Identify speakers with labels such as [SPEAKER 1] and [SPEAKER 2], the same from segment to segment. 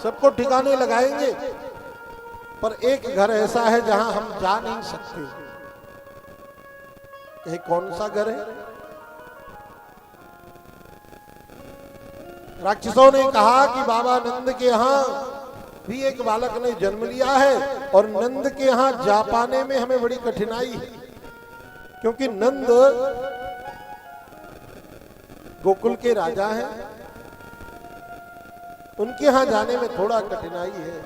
[SPEAKER 1] सबको ठिकाने लगाएंगे, पर एक घर ऐसा है जहां हम जा नहीं सकते। ये कौन सा घर है? राक्षसों ने कहा कि बाबा नंद के यहां भी एक बालक ने जन्म लिया है और नंद के यहां जा पाने में हमें बड़ी कठिनाई है, क्योंकि नंद गोकुल के राजा हैं, उनके यहां जाने में थोड़ा कठिनाई है।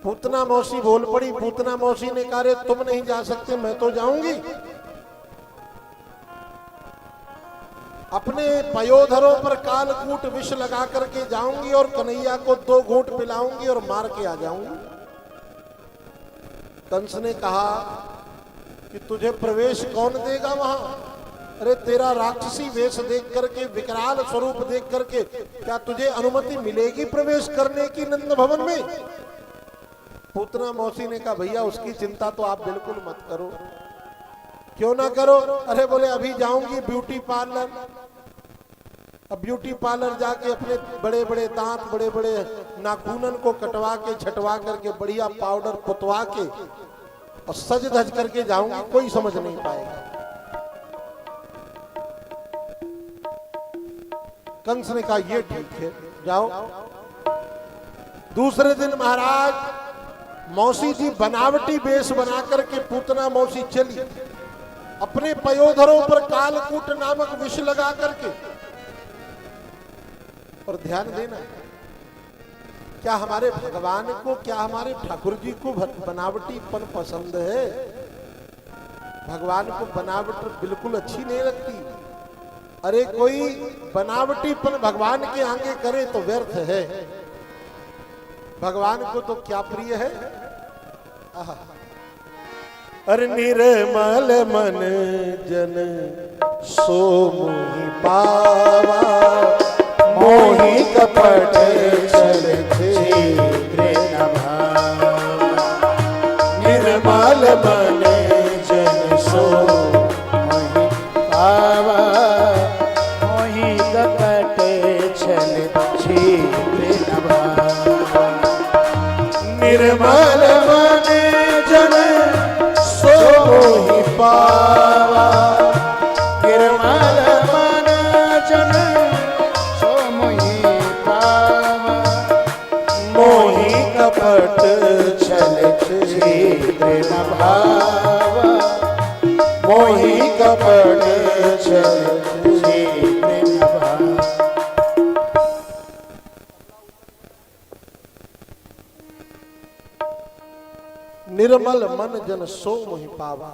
[SPEAKER 1] पूतना मौसी बोल पड़ी। पूतना मौसी ने कहा, रे तुम नहीं जा सकते, मैं तो जाऊंगी। अपने पयोधरों पर कालकूट विष लगा करके जाऊंगी और कन्हैया को 2 घूंट पिलाऊंगी और मार के आ जाऊंगी। कंस ने कहा कि तुझे प्रवेश कौन देगा वहां? अरे तेरा राक्षसी वेश देख करके, विकराल स्वरूप देख करके क्या तुझे अनुमति मिलेगी प्रवेश करने की नंद भवन में? पूतना मौसी ने कहा, भैया उसकी चिंता तो आप बिल्कुल मत करो। क्यों ना करो? अरे बोले अभी जाऊंगी ब्यूटी पार्लर। अब ब्यूटी पार्लर जाके अपने बड़े बड़े दांत, बड़े बड़े नाखूनन को कटवा के, छटवा करके, बढ़िया पाउडर पुतवा के और सज धज करके जाऊंगी, कोई समझ नहीं पाएगा। कंस ने कहा, ये ठीक है, जाओ। दूसरे दिन महाराज मौसी जी बनावटी वेश बना करके पूतना मौसी चली, अपने पयोधरों पर कालकूट नामक विष लगा करके। और ध्यान देना, क्या हमारे भगवान को, क्या हमारे ठाकुर जी को बनावटीपन पसंद है? भगवान को बनावट बिल्कुल अच्छी नहीं लगती। अरे कोई बनावटीपन भगवान के आगे करे तो व्यर्थ है। भगवान को तो क्या प्रिय है? अरे निर्मल मन जन सो मोहि पावा, मोहि कपट छल छिद्र न भावा। निर्मल मन जन सो मोहि पावा,
[SPEAKER 2] मोहि कपट छल छिद्र न भावा।
[SPEAKER 1] निर्मल मन जन सो मोहि पावा,
[SPEAKER 2] निर्मल मन जन सो मोहि पावा।
[SPEAKER 1] मोहि कपट छल छिद्र न भावा, मोहि कपट छल छिद्र न भावा। निर्मल मन जन सो मोहि पावा,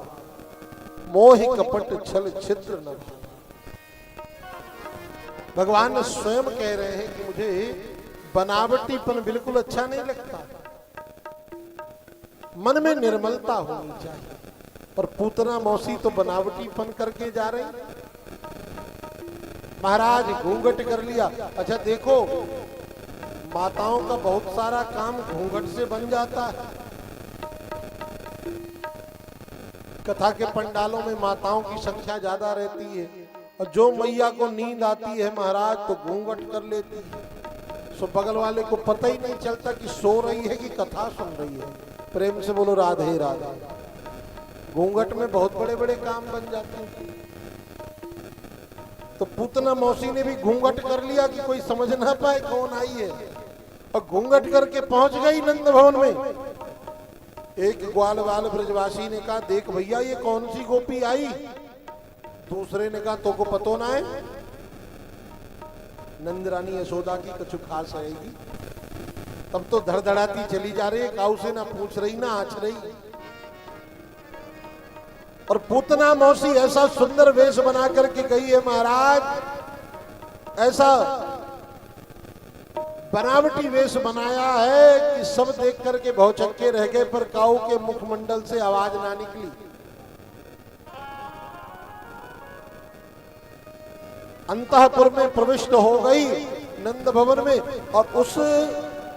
[SPEAKER 1] मोहि कपट छल छिद्र न भावा। भगवान स्वयं कह रहे हैं कि मुझे बनावटीपन बिल्कुल अच्छा नहीं लगता, मन में निर्मलता होनी चाहिए। और पूतना मौसी तो बनावटीपन करके जा रही। महाराज घूंघट कर लिया। अच्छा देखो, माताओं का बहुत सारा काम घूंघट से बन जाता है। कथा के पंडालों में माताओं की संख्या ज्यादा रहती है, और जो मैया को नींद आती है महाराज तो घूंघट कर लेती है। सो बगल वाले को पता ही नहीं चलता कि सो रही है कि कथा सुन रही है। प्रेम से बोलो राधे राधे। घूंघट में बहुत बड़े बड़े काम बन जाते हैं। तो पूतना मौसी ने भी घूंघट कर लिया कि कोई समझ ना पाए कौन आई है, और घूंघट करके पहुंच गई नंद भवन में। एक ग्वाल वाल ब्रजवासी ने कहा, देख भैया ये कौन सी गोपी आई? दूसरे ने कहा, तो को पतो ना है? नंद रानी यशोदा की कछु खास आएगी। तब तो धड़धड़ाती चली जा रही है, काऊ से ना पूछ रही ना आछ रही। और पूतना मौसी ऐसा सुंदर वेश बना करके गई है महाराज, ऐसा बनावटी वेश बनाया है कि सब देख करके भौचक्के रह गए, पर काऊ के मुखमंडल से आवाज ना निकली। अंतःपुर में प्रविष्ट हो गई नंद भवन में, और उस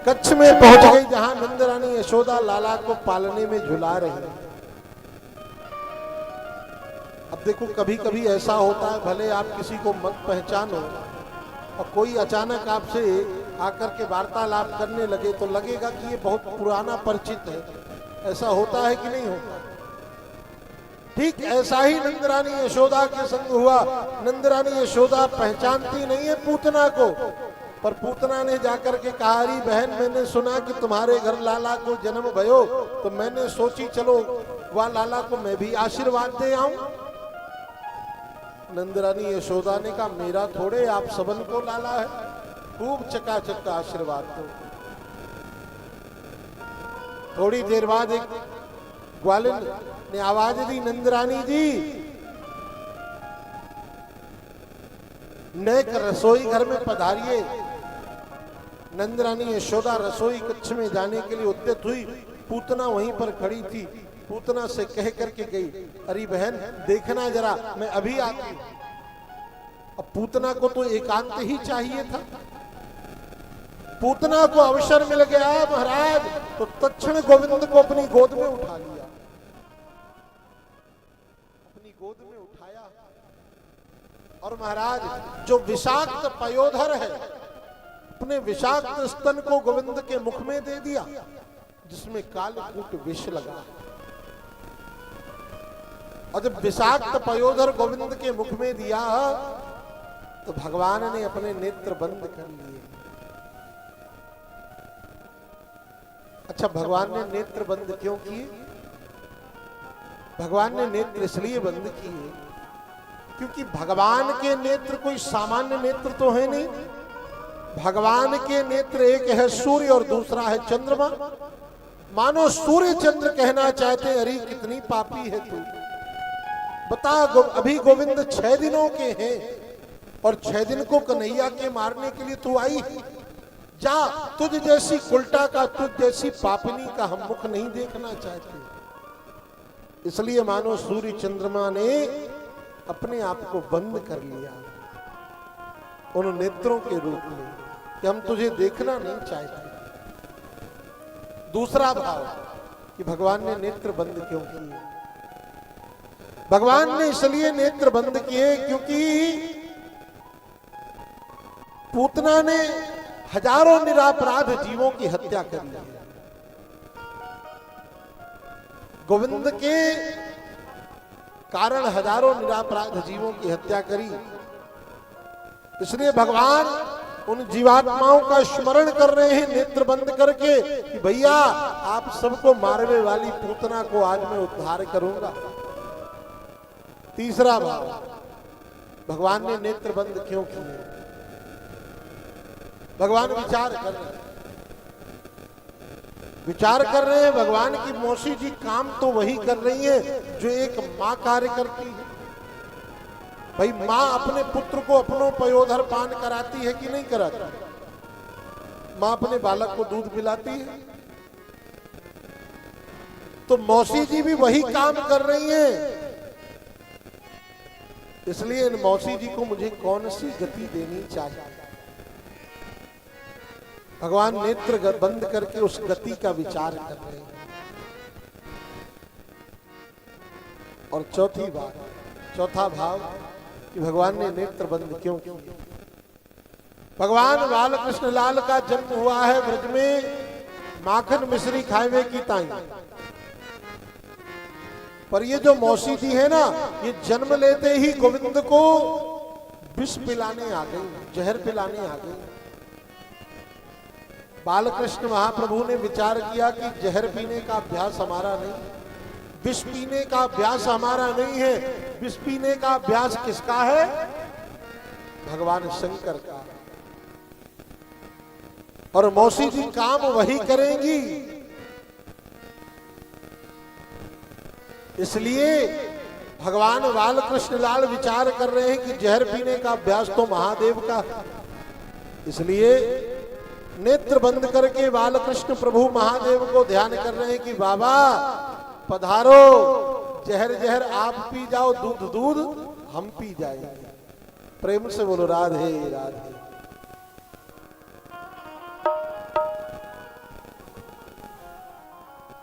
[SPEAKER 1] कक्ष में पहुंच गई जहां नंद रानी यशोदा लाला को पालने में झुला रही है। अब देखो, कभी कभी ऐसा होता है, भले आप किसी को मत पहचानो और कोई अचानक आपसे आकर के वार्तालाप करने लगे तो लगेगा कि ये बहुत पुराना परिचित है। ऐसा होता है कि नहीं होता? ठीक ऐसा ही नंदरानी यशोदा के संग हुआ। नंदरानी यशोदा पहचानती नहीं है पूतना को, पर पूतना ने जाकर के कहा, अरे बहन, मैंने सुना कि तुम्हारे घर लाला को जन्म भयो, तो मैंने सोची चलो वह लाला को मैं भी आशीर्वाद दे आऊं। नंदरानी यशोदा ने कहा, मेरा थोड़े, आप सबन को लाला है, खूब चकाचक का आशीर्वाद दो। थोड़ी देर बाद एक ग्वालिन ने आवाज दी, नंदरानी जी, नेक रसोई घर में पधारिए। नंदरानी यशोदा रसोई कक्ष में जाने के लिए उद्यत हुई। पूतना वहीं पर खड़ी थी। पूतना से कह करके गई, अरे बहन देखना जरा, मैं अभी आती हूं। अब पूतना को तो एकांत ही चाहिए था। पूतना को अवसर मिल गया महाराज, तो तत्क्षण गोविंद को अपनी गोद में उठा लिया। अपनी गोद में उठाया और महाराज जो विषाक्त पयोधर है, अपने विषाक्त स्तन को गोविंद के मुख में दे दिया, जिसमें कालकूट विष लगा। और जब विषाक्त पयोधर गोविंद के मुख में दिया तो भगवान ने अपने नेत्र बंद कर लिए। अच्छा, भगवान ने नेत्र बंद क्यों किए? भगवान ने नेत्र इसलिए बंद किए क्योंकि भगवान के नेत्र कोई सामान्य नेत्र तो है नहीं। भगवान के नेत्र एक है सूर्य और दूसरा है चंद्रमा। मानो सूर्य चंद्र कहना चाहते, अरे कितनी पापी है तू, बता अभी गोविंद 6 दिनों के हैं और 6 दिन को कन्हैया के मारने के लिए तू आई। जा, तुझ जैसी उल्टा का, तुझ जैसी पापनी का हम मुख नहीं देखना चाहते। इसलिए मानो सूर्य चंद्रमा ने अपने आप को बंद कर लिया उन नेत्रों के रूप में कि हम तुझे देखना नहीं चाहते। दूसरा भाव कि भगवान ने नेत्र बंद क्यों किए? भगवान ने इसलिए नेत्र बंद किए क्योंकि पूतना ने हजारों निरापराध जीवों की हत्या कर ली। गोविंद के कारण हजारों निरापराध जीवों की हत्या करी। इसलिए भगवान उन जीवात्माओं का स्मरण कर रहे हैं नेत्र बंद करके कि भैया आप सबको मारने वाली पूतना को आज मैं उद्धार करूंगा। तीसरा भाव, भगवान ने नेत्र बंद क्यों किए? भगवान विचार कर रहे हैं, विचार कर रहे हैं। भगवान की मौसी जी काम तो वही कर रही है जो एक माँ कार्य करती है। भाई माँ अपने पुत्र को अपनों पयोधर पान कराती है कि नहीं कराती? माँ अपने बालक को दूध पिलाती है। तो मौसी जी भी वही काम कर रही हैं। इसलिए इन मौसी जी को मुझे कौन सी गति देनी चाहिए? भगवान नेत्र बंद करके उस गति का विचार कर रहे हैं। और चौथा भाव कि भगवान ने नेत्र बंद क्यों किए? भगवान बाल कृष्ण लाल का जन्म हुआ है ब्रज में माखन मिश्री खावे की ताई। पर ये जो मौसी जी है ना, ये जन्म लेते ही गोविंद को विष पिलाने आ गई, जहर पिलाने आ गई। बालकृष्ण महाप्रभु ने विचार किया कि जहर पीने का अभ्यास हमारा नहीं, विष पीने का अभ्यास हमारा नहीं है। विष पीने का अभ्यास किसका है? भगवान शंकर का। और मौसी जी काम वही करेंगी। इसलिए भगवान बालकृष्ण लाल विचार कर रहे हैं कि जहर पीने का अभ्यास तो महादेव का। इसलिए नेत्र बंद करके बालकृष्ण प्रभु महादेव को ध्यान कर रहे हैं कि बाबा पधारो, जहर जहर आप पी जाओ, दूध दूध हम पी जाएंगे। प्रेम से बोलो राधे राधे।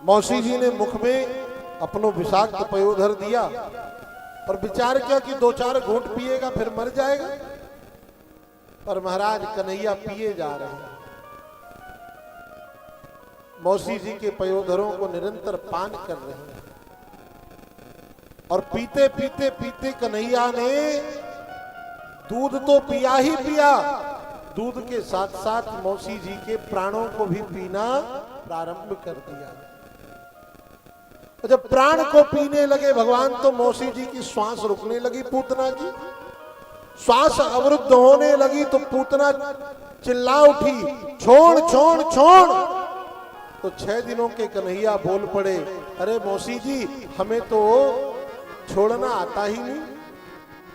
[SPEAKER 1] मौसी जी ने मुख में अपनों विषाक्त पयोधर दिया और विचार किया कि 2-4 घूंट पिएगा फिर मर जाएगा। पर महाराज कन्हैया पिए जा रहे हैं। मौसी जी के पयोधरों को निरंतर पान कर रहे हैं। और पीते पीते पीते कन्हैया ने दूध तो पिया ही पिया, दूध के साथ साथ मौसी जी के प्राणों को भी पीना प्रारंभ कर दिया। जब प्राण को पीने लगे भगवान तो मौसी जी की श्वास रुकने लगी, पूतना की श्वास अवरुद्ध होने लगी तो पूतना चिल्ला उठी, छोड़ छोड़ छोड़। तो 6 दिनों के कन्हैया बोल पड़े, अरे मौसी जी हमें तो छोड़ना आता ही नहीं।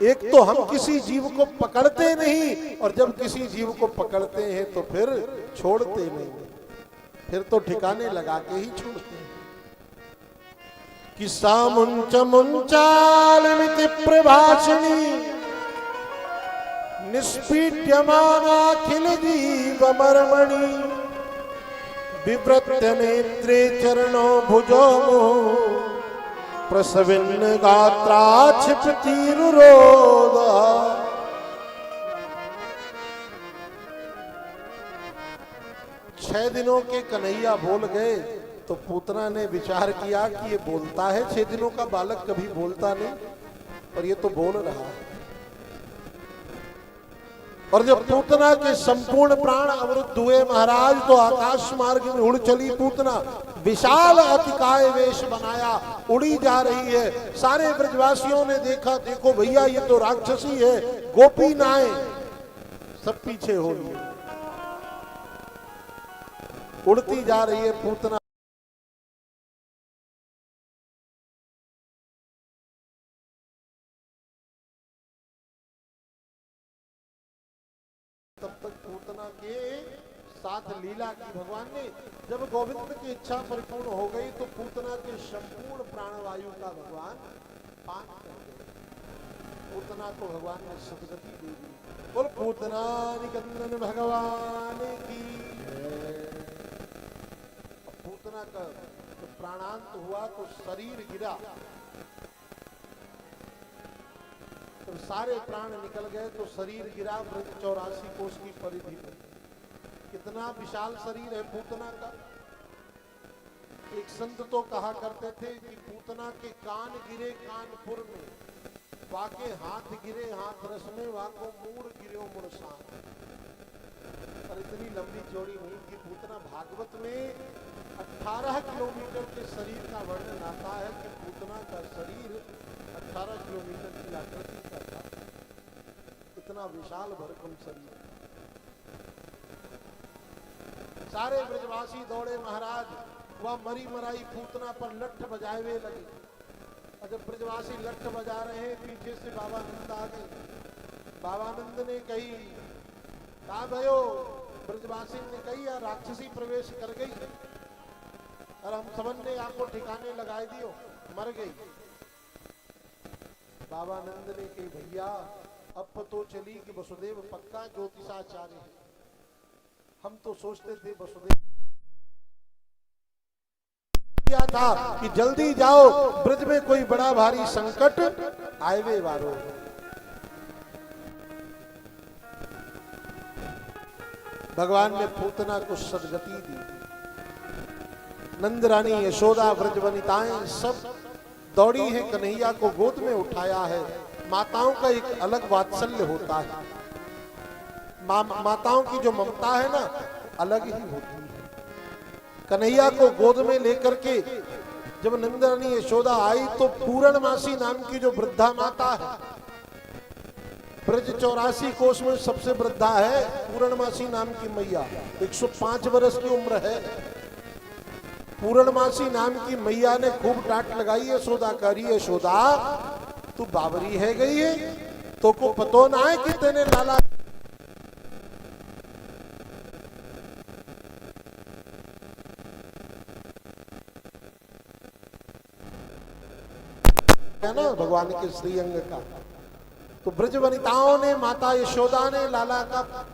[SPEAKER 1] एक तो हम किसी जीव को पकड़ते नहीं, और जब किसी जीव को पकड़ते हैं तो फिर छोड़ते नहीं, फिर तो ठिकाने लगा के ही छोड़ते हैं। कि सामुंच मुंचालमिति प्रभाषणी निष्पीड्यमानाखिल जीव मर्मणि विवृत्य नेत्रे चरणों भुजो प्रसविन्न गात्राक्षिपतिरुरोध। 6 दिनों के कन्हैया बोल गए तो पूतना ने विचार किया कि ये बोलता है, 6 दिनों का बालक कभी बोलता नहीं और ये तो बोल रहा है। और जब पूतना के संपूर्ण प्राण अवरुद्ध हुए महाराज तो आकाश मार्ग में उड़ चली पूतना, विशाल अतिकाय वेश बनाया, उड़ी जा रही है। सारे ब्रजवासियों ने देखा, देखो भैया ये तो राक्षसी है, गोपी नाए सब पीछे हो लिए, उड़ती जा रही है पूतना। तब तक पूतना के साथ लीला की भगवान ने। जब गोविंद की इच्छा परिपूर्ण हो गई तो पूतना के संपूर्ण प्राणवायु का भगवान पान कर गए। पूतना को भगवान ने सदगति दे दी। बोल पूतना निकंदन भगवान की। पूतना का तो प्राणांत हुआ तो शरीर गिरा, तो सारे प्राण निकल गए तो शरीर गिरा ब्रज 84 कोष की परिधि में। कितना विशाल शरीर है पूतना का। एक संत तो कहा करते थे कि पूतना के कान गिरे कानपुर में, वाके हाथ गिरे हाथ रस में, वाको मूड़ गिरे मुड़सान। पर इतनी लंबी चौड़ी नहीं थी पूतना। भागवत में 18 किलोमीटर के शरीर का वर्णन आता है कि पूतना का शरीर 18 किलोमीटर की आकृति का था। इतना विशाल भरकम शरीर। सारे ब्रजवासी दौड़े महाराज, वह मरी मराई पूतना पर लठ बजाए हुए लगे। और जब ब्रजवासी लठ बजा रहे हैं पीछे से बाबा नंद आ गए। बाबा नंद ने कही, कहा भयो ब्रजवासी ने कही यार राक्षसी प्रवेश कर गई और हम सबन ने आपको ठिकाने लगाए दियो, मर गई। बाबा नंद ने कही भैया अब तो चली कि वसुदेव पक्का ज्योतिषाचार्य है। हम तो सोचते थे वसुदेव क्या था कि जल्दी जाओ, ब्रज में कोई बड़ा भारी संकट आए वारो। भगवान ने पूतना को सदगति दी। नंद रानी यशोदा व्रज वनिताएं सब दौड़ी है, कन्हैया को गोद में उठाया है। माताओं का एक अलग वात्सल्य होता है। माताओं की जो ममता है ना अलग ही होती है। कन्हैया को गोद में लेकर के जब नंद रानी यशोदा आई तो पूर्णमासी नाम की जो वृद्धा माता है, ब्रज 84 कोष में सबसे वृद्धा है पूर्णमासी नाम की मैया, 105 वर्ष की उम्र है। पूर्णमासी नाम की मैया ने खूब डांट लगाई यशोदा, करी यशोदा तू बावरी है गई है, तो को पतो ना है कि तेने लाला है ना भगवान के श्रीअंग का। तो ब्रज वनिताओं ने, माता यशोदा ने लाला का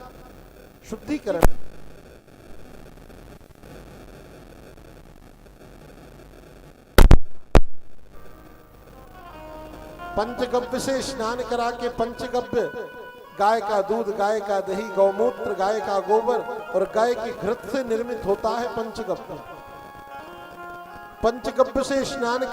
[SPEAKER 1] शुद्धिकरण, पंचगव्य से स्नान करा के, पंचगव्य गाय का दूध, गाय का दही, गौमूत्र, गाय का गोबर और गाय की घृत से निर्मित होता है पंचगव्य। पंचगव्य से स्नान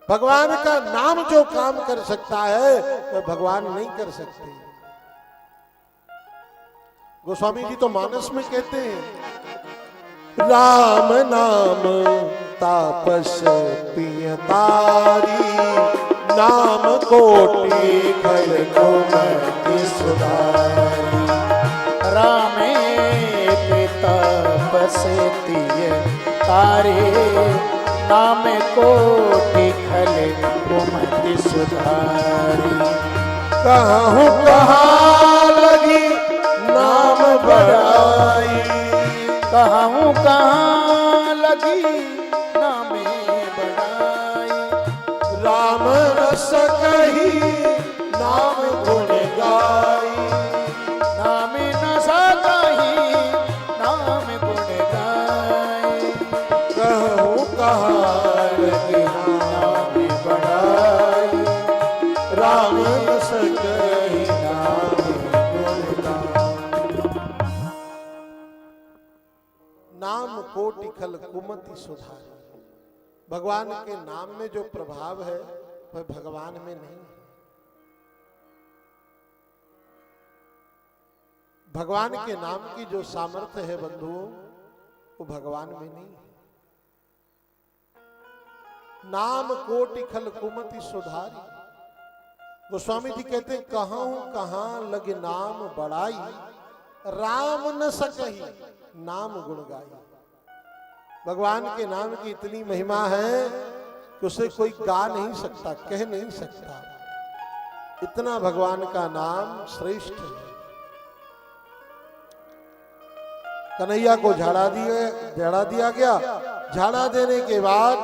[SPEAKER 1] भगवान का नाम जो काम कर सकता है वह भगवान नहीं कर सकते। गोस्वामी जी तो मानस में कहते हैं, राम नाम तापस पिय तारी, नाम कोटि खल कुमति सुधारी।
[SPEAKER 2] रामे के तपस तिय तारे, नाम कोटि खल कुमति सुधारी।
[SPEAKER 1] कहूँ कहाँ लगी नाम बड़ाई,
[SPEAKER 2] कहूँ कहाँ लगी नामे बड़ाई।
[SPEAKER 1] राम रस कही नाम गुण गाई,
[SPEAKER 2] नाम न सकही नाम गुण गाई।
[SPEAKER 1] कहूँ कहाँ लगी नाम बड़ाई, राम रस कही नाम गुण गाई। नाम कोटि खल कुमति सुधारी। भगवान के नाम में जो प्रभाव है वह भगवान में नहीं है। भगवान के नाम की जो सामर्थ्य है बंधुओं, वो भगवान में नहीं है। नाम कोटि खल कुमति सुधारी। गोस्वामी जी कहते हैं, कहूँ कहाँ लगे नाम बड़ाई, राम न सकही नाम गुण गाई। भगवान के नाम की इतनी महिमा है कि उसे कोई गा नहीं सकता, कह नहीं सकता। इतना भगवान का नाम श्रेष्ठ है। कन्हैया को झाड़ा दिया गया। झाड़ा देने के बाद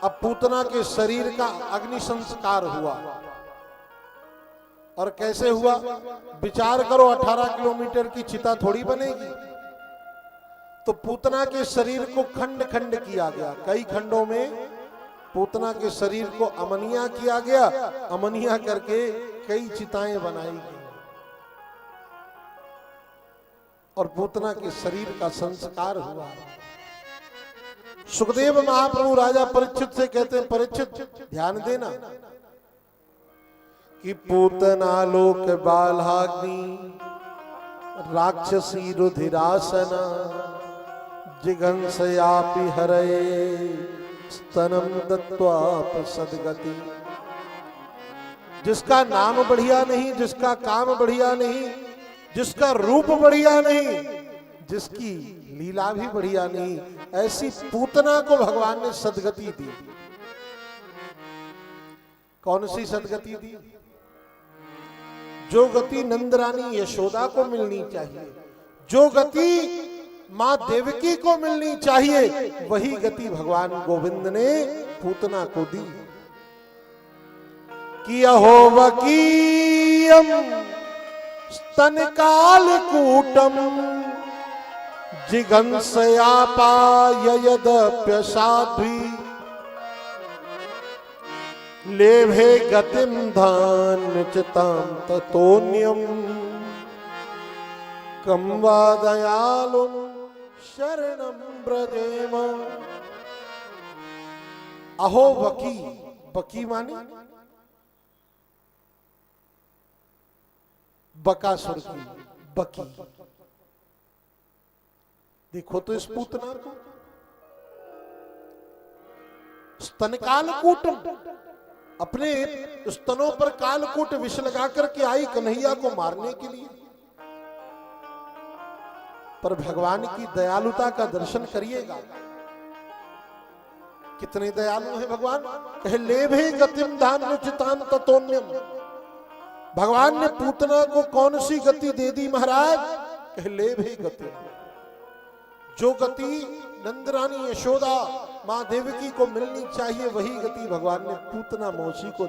[SPEAKER 1] अब पूतना के शरीर का अग्नि संस्कार हुआ। और कैसे हुआ? विचार करो, 18 किलोमीटर की चिता थोड़ी बनेगी। तो पूतना के शरीर को खंड खंड किया गया। कई खंडों में पूतना के शरीर को अमनिया किया गया। अमनिया करके कई चिताएं बनाई गई और पूतना के शरीर का संस्कार हुआ। सुखदेव महाप्रभु राजा परीक्षित से कहते हैं, परीक्षित ध्यान देना कि पूतना लोक बालाग्नि राक्षसी रुधिरासना जिघंसयापि हरये स्तनम दत्वाप सदगति। जिसका नाम बढ़िया नहीं, जिसका काम बढ़िया नहीं, जिसका रूप बढ़िया नहीं, जिसकी लीला भी बढ़िया नहीं, ऐसी पूतना को भगवान ने सदगति दी। कौन सी सदगति दी? जो गति नंदरानी यशोदा को मिलनी चाहिए, जो गति मां देवकी को मिलनी चाहिए, वही गति भगवान गोविंद ने पूतना को दी। कि अहो वकी प्रियम स्तन काल कूटम जिगंसयापाययदप्यसाध्वी लेभे गतिम धान्यचितां ततोन्यम कम वा दयालुं शरणं ब्रजेम। अहो बकी, बकी माने बकासुर की बकी। देखो तो इस पूतना को, स्तन कालकूट, अपने स्तनों पर कालकूट विष लगा करके आई कन्हैया को मारने के लिए। पर भगवान की दयालुता का दर्शन करिएगा, कितने दयालु हैं भगवान। कहे लेभे गतिम धान्यचितां ततोन्यम। भगवान ने पूतना को कौन सी गति दे दी महाराज। कहे लेभे गति, जो गति नंदरानी यशोदा मां देवकी को मिलनी चाहिए वही गति भगवान ने पूतना मौसी को